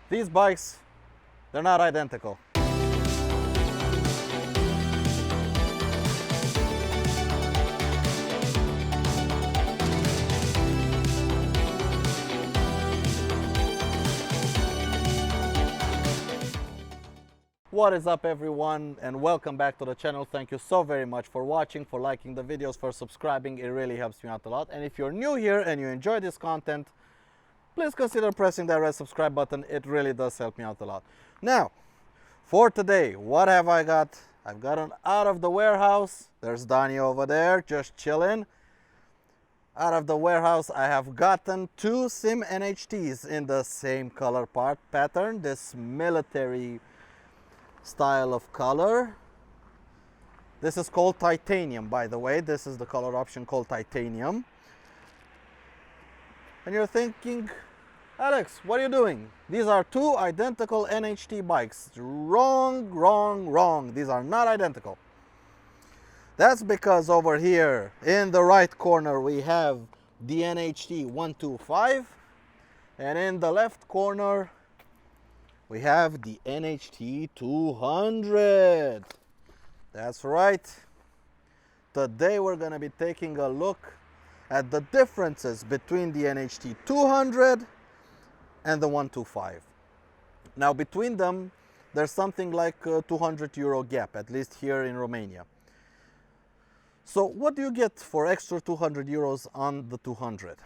These bikes, they're not identical. What is up everyone, and welcome back to the channel. Thank you so very much for watching, for liking the videos, for subscribing. It really helps me out a lot. And if you're new here and you enjoy this content, please consider pressing that red subscribe button. It really does help me out a lot. Now, for today, what have I got? I've gotten out of the warehouse. There's Donnie over there, just chilling. Out of the warehouse, I have gotten two SYM NH-Ts in the same color pattern, this military style of color. This is called titanium, by the way. This is the color option called titanium. And you're thinking, Alex, what are you doing? These are two identical NH-T bikes. Wrong, wrong, wrong. These are not identical. That's because over here in the right corner we have the NH-T 125, and in the left corner we have the NH-T 200. That's right. Today we're going to be taking a look at the differences between the NH-T 200 and the 125. Now between them there's something like a €200 gap, at least here in Romania. So what do you get for extra €200 on the 200?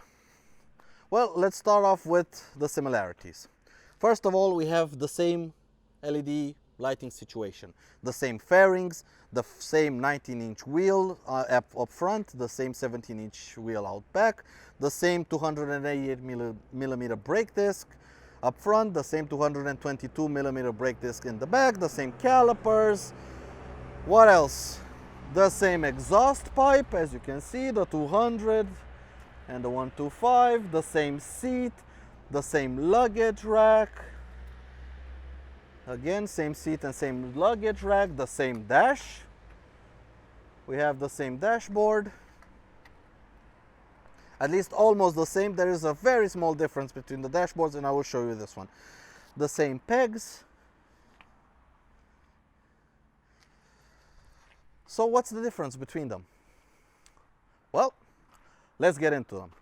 Well, let's start off with the similarities. First of all, we have the same LED lighting situation, the same fairings, the same 19-inch wheel up front, the same 17-inch wheel out back, the same 288mm brake disc up front, the same 222mm brake disc in the back, the same calipers. What else? The same exhaust pipe, as you can see, the 200 and the 125, the same seat, the same luggage rack, again same seat and same luggage rack, the same dash, we have the same dashboard, at least almost the same. There is a very small difference between the dashboards, and I will show you this one. The same pegs. So what's the difference between them? Well, let's get into them.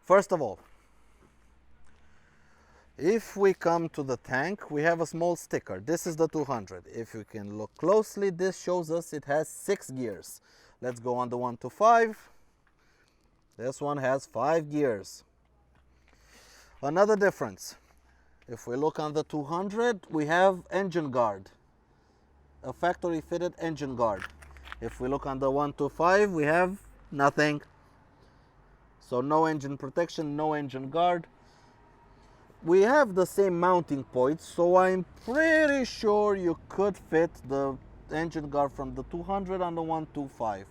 First of all, if we come to the tank, we have a small sticker. This is the 200. If you can look closely, this shows us it has 6 gears. Let's go on the 125. This one has 5 gears. Another difference, if we look on the 200, we have engine guard, a factory fitted engine guard. If we look on the 125, we have nothing. So no engine protection, no engine guard. We have the same mounting points, so I'm pretty sure you could fit the engine guard from the 200 on the 125.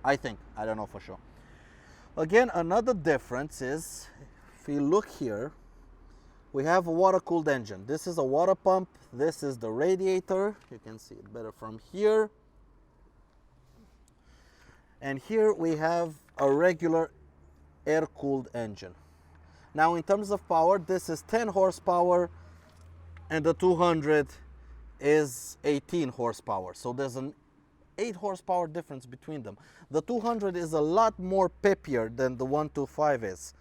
I think, I don't know for sure. Again, another difference is, if you look here, we have a water-cooled engine. This is a water pump, this is the radiator. You can see it better from here. And here we have a regular air-cooled engine. Now in terms of power, this is 10 horsepower and the 200 is 18 horsepower. So there's an 8 horsepower difference between them. The 200 is a lot more peppier than the 125 is.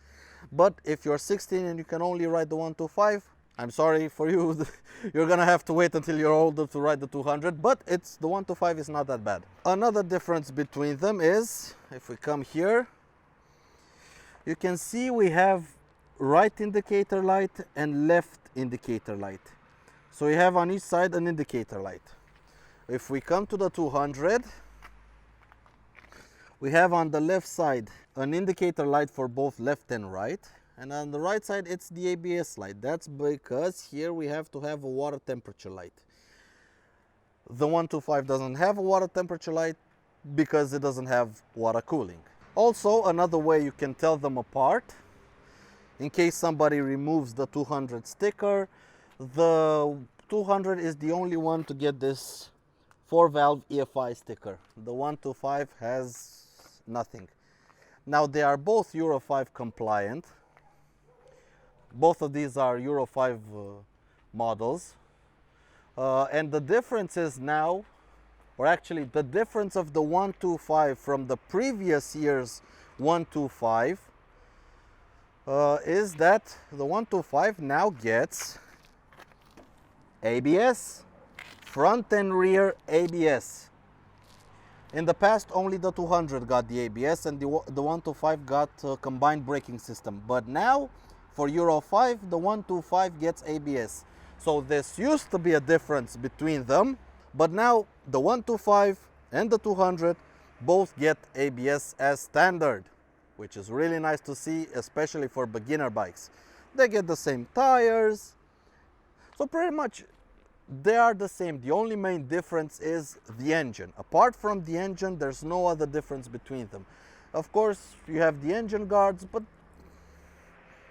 But if you're 16 and you can only ride the 125, I'm sorry for you. You're gonna have to wait until you're older to ride the 200, but the 125 is not that bad. Another difference between them is, if we come here, you can see we have right indicator light and left indicator light. So we have on each side an indicator light. If we come to the 200, we have on the left side an indicator light for both left and right, and on the right side it's the ABS light. That's because here we have to have a water temperature light. The 125 doesn't have a water temperature light because it doesn't have water cooling. Also, another way you can tell them apart, in case somebody removes the 200 sticker, the 200 is the only one to get this 4-valve EFI sticker. The 125 has nothing. Now they are both Euro 5 compliant, Both of these are Euro 5 models. And the difference is now, or actually the difference of the 125 from the previous year's 125 is that the 125 now gets ABS, front and rear ABS. In the past, only the 200 got the ABS and the 125 got a combined braking system. But now, for Euro 5, the 125 gets ABS. So this used to be a difference between them, but now the 125 and the 200 both get ABS as standard, which is really nice to see, especially for beginner bikes. They get the same tires, so pretty much they are the same. The only main difference is the engine. Apart from the engine, there's no other difference between them. Of course, you have the engine guards, but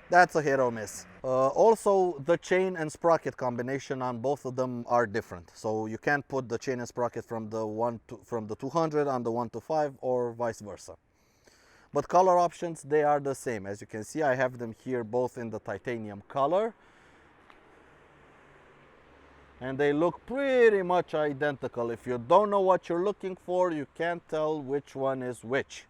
that's a hit or miss. Also, the chain and sprocket combination on both of them are different. So you can't put the chain and sprocket from the 200 on the 125 or vice versa. But color options, they are the same. As you can see, I have them here both in the titanium color. And they look pretty much identical. If you don't know what you're looking for, you can't tell which one is which.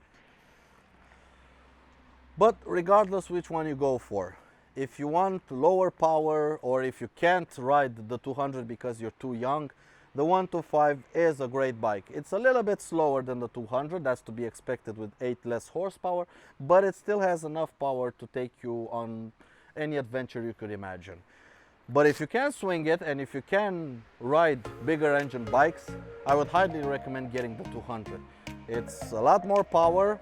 But regardless which one you go for, if you want lower power or if you can't ride the 200 because you're too young, the 125 is a great bike. It's a little bit slower than the 200, that's to be expected with 8 less horsepower, but it still has enough power to take you on any adventure you could imagine. But if you can swing it and if you can ride bigger engine bikes, I would highly recommend getting the 200. It's a lot more power,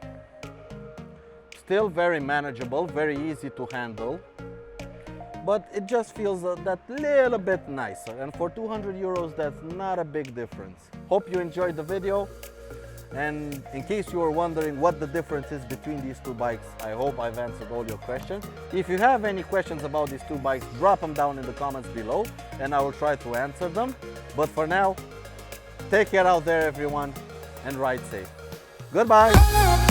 still very manageable, very easy to handle, but it just feels that little bit nicer. And for 200 euros, that's not a big difference. Hope you enjoyed the video. And in case you were wondering what the difference is between these two bikes, I hope I've answered all your questions. If you have any questions about these two bikes, drop them down in the comments below and I will try to answer them. But for now, take care out there everyone and ride safe. Goodbye!